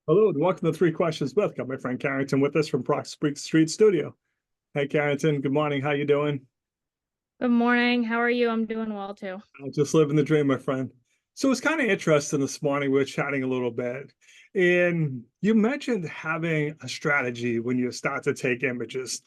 Hello and welcome to Three Questions with. Got my friend Carrington with us from Prox Street Studio. Hey Carrington, good morning. How you doing? Good morning. How are you? I'm doing well too. Just living the dream, my friend. So it's kind of interesting this morning. We were chatting a little bit, and you mentioned having a strategy when you start to take images.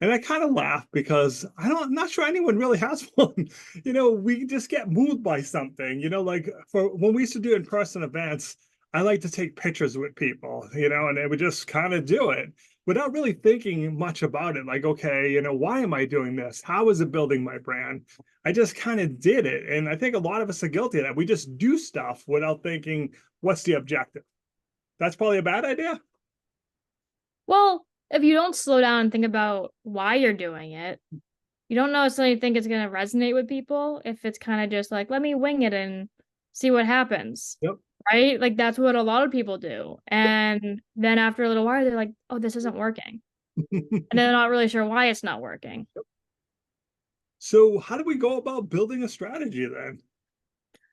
And I kind of laugh because I'm not sure anyone really has one. We just get moved by something, like for when we used to do in-person events, I like to take pictures with people, and they would just kind of do it without really thinking much about it. Like, okay, why am I doing this? How is it building my brand? I just kind of did it. And I think a lot of us are guilty of that. We just do stuff without thinking, what's the objective? That's probably a bad idea. Well, if you don't slow down and think about why you're doing it, you don't necessarily think it's going to resonate with people if it's kind of just like, let me wing it and see what happens. Yep. Right? Like that's what a lot of people do. And then after a little while, they're like, oh, this isn't working. And they're not really sure why it's not working. So how do we go about building a strategy then?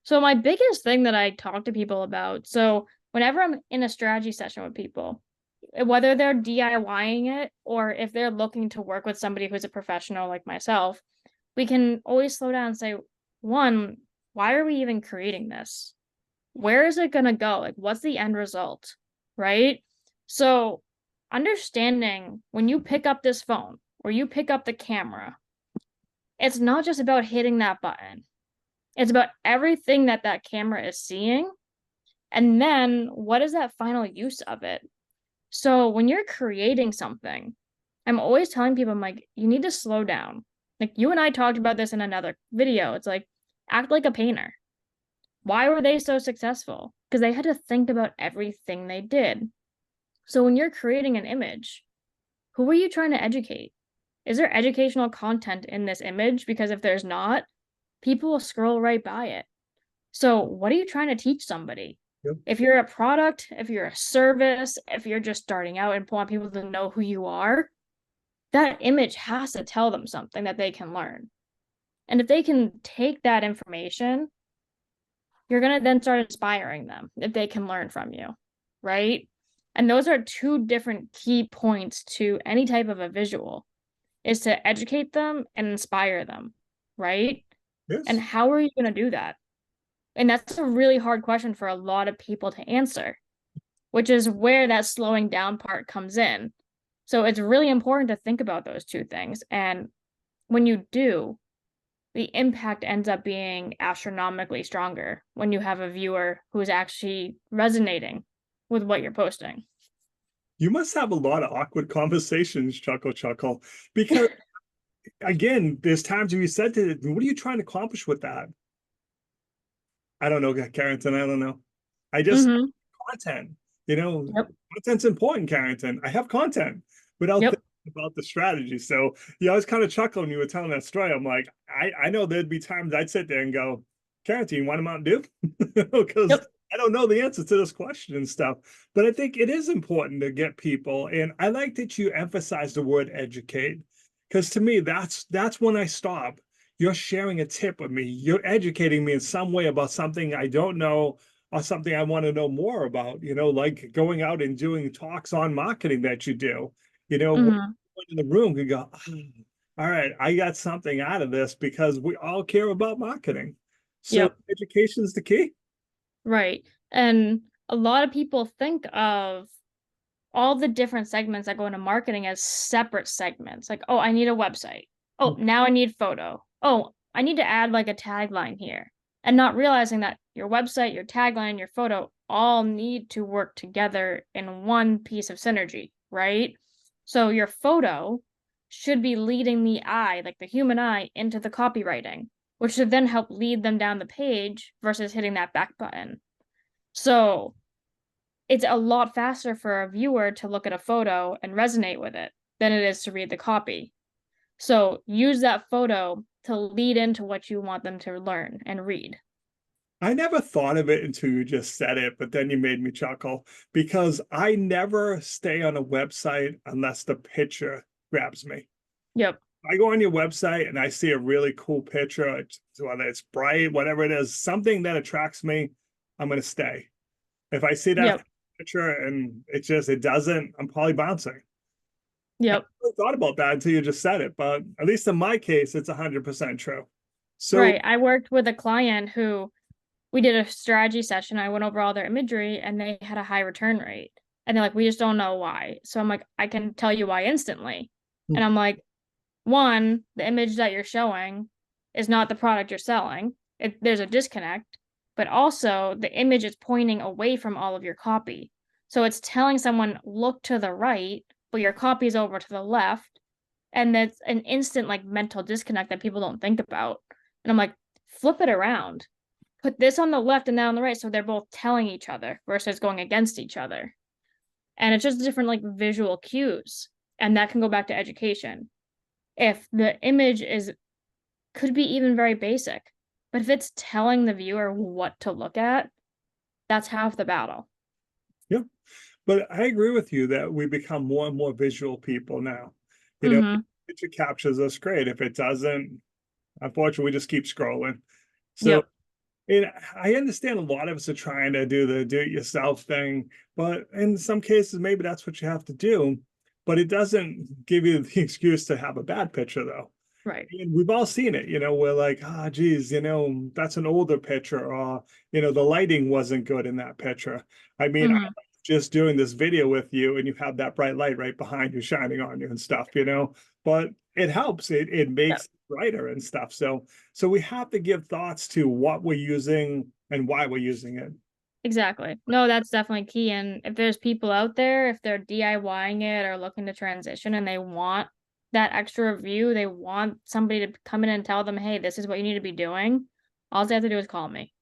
So my biggest thing that I talk to people about, so whenever I'm in a strategy session with people, whether they're DIYing it or if they're looking to work with somebody who's a professional like myself, we can always slow down and say, one, why are we even creating this? Where is it going to go? Like, what's the end result? Right? So, understanding when you pick up this phone or you pick up the camera, it's not just about hitting that button. It's about everything that that camera is seeing. And then what is that final use of it? So when you're creating something, I'm always telling people, I'm like, you need to slow down. Like you and I talked about this in another video. It's like, act like a painter. Why were they so successful? Because they had to think about everything they did. So when you're creating an image, who are you trying to educate? Is there educational content in this image? Because if there's not, people will scroll right by it. So, what are you trying to teach somebody? Yep. If you're a product, if you're a service, if you're just starting out and want people to know who you are, that image has to tell them something that they can learn. And if they can take that information, you're going to then start inspiring them if they can learn from you, right? And those are two different key points to any type of a visual is to educate them and inspire them, right? And Yes. how are you going to do that? And that's a really hard question for a lot of people to answer, which is where that slowing down part comes in. So it's really important to think about those two things. And when you do, the impact ends up being astronomically stronger when you have a viewer who's actually resonating with what you're posting. You must have a lot of awkward conversations, chuckle, chuckle, because again, there's times when you said to it, what are you trying to accomplish with that? I don't know, Carrington. I don't know. I just Mm-hmm. content, Yep. content's important, Carrington. I have content without Yep. thinking about the strategy. So I was kind of chuckling when you were telling that story. I'm like, I know there'd be times I'd sit there and go, Carrington, you want a Mountain Dew? Because Yep. I don't know the answer to this question and stuff. But I think it is important to get people, and I like that you emphasize the word educate, because to me, that's when I stop. You're sharing a tip with me. You're educating me in some way about something I don't know or something I want to know more about, like going out and doing talks on marketing that you do. When Mm-hmm. in the room can go, oh, all right, I got something out of this because we all care about marketing. So Yep. education is the key. Right. And a lot of people think of all the different segments that go into marketing as separate segments. Like, oh, I need a website. Oh, now I need photo. Oh, I need to add like a tagline here. And not realizing that your website, your tagline, your photo all need to work together in one piece of synergy, right? So your photo should be leading the eye, like the human eye, into the copywriting, which should then help lead them down the page versus hitting that back button. So it's a lot faster for a viewer to look at a photo and resonate with it than it is to read the copy. So use that photo to lead into what you want them to learn and read. I never thought of it until you just said it, but then you made me chuckle because I never stay on a website unless the picture grabs me. Yep. I go on your website and I see a really cool picture, whether it's bright, whatever it is, something that attracts me, I'm going to stay. If I see that Yep. picture and it doesn't, I'm probably bouncing. I Yep. never thought about that until you just said it, but at least in my case, it's 100% true. So, Right. I worked with a client who we did a strategy session. I went over all their imagery and they had a high return rate. And they're like, we just don't know why. So I'm like, I can tell you why instantly. hmm, And I'm like, one, the image that you're showing is not the product you're selling. There's a disconnect, but also the image is pointing away from all of your copy. So it's telling someone, look to the right, but your copy is over to the left. And that's an instant like mental disconnect that people don't think about. And I'm like, flip it around. Put this on the left and that on the right. So they're both telling each other versus going against each other. And it's just different like visual cues. And that can go back to education. If the image is could be even very basic, but if it's telling the viewer what to look at, that's half the battle. yeah. But I agree with you that we become more and more visual people now. You know, Mm-hmm. picture captures us great. If it doesn't, unfortunately, we just keep scrolling. So, Yep. and I understand a lot of us are trying to do the do-it-yourself thing, but in some cases, maybe that's what you have to do. But it doesn't give you the excuse to have a bad picture, though. Right. And we've all seen it, we're like, ah, geez, that's an older picture, or, the lighting wasn't good in that picture. I mean, I Mm-hmm. like just doing this video with you and you have that bright light right behind you shining on you and stuff, but it helps. It Yep. makes it brighter and stuff. So we have to give thoughts to what we're using and why we're using it. Exactly. No, that's definitely key. And if there's people out there, if they're DIYing it or looking to transition and they want that extra review, they want somebody to come in and tell them, hey, this is what you need to be doing. All they have to do is call me.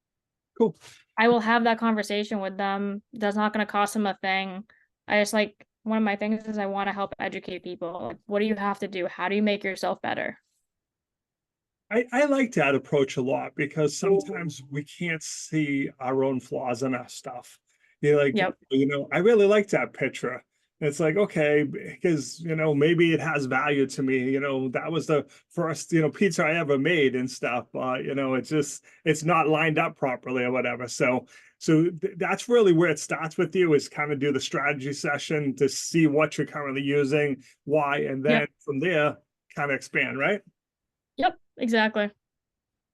Cool. I will have that conversation with them. That's not going to cost them a thing. I just like one of my things is I want to help educate people. Like, what do you have to do? How do you make yourself better? I like that approach a lot because sometimes we can't see our own flaws in our stuff. You're like, Yep. I really like that picture. It's like, okay, because, maybe it has value to me. That was the first, pizza I ever made and stuff. It's not lined up properly or whatever. So that's really where it starts with you is kind of do the strategy session to see what you're currently using, why, and then Yep. from there, kind of expand, right? Yep. Exactly.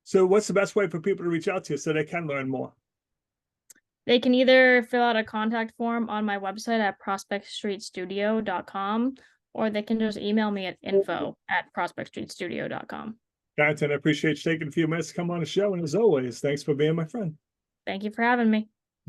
So what's the best way for people to reach out to you so they can learn more? They can either fill out a contact form on my website at prospectstreetstudio.com or they can just email me at info@prospectstreetstudio.com. Carrington, I appreciate you taking a few minutes to come on the show. And as always, thanks for being my friend. Thank you for having me.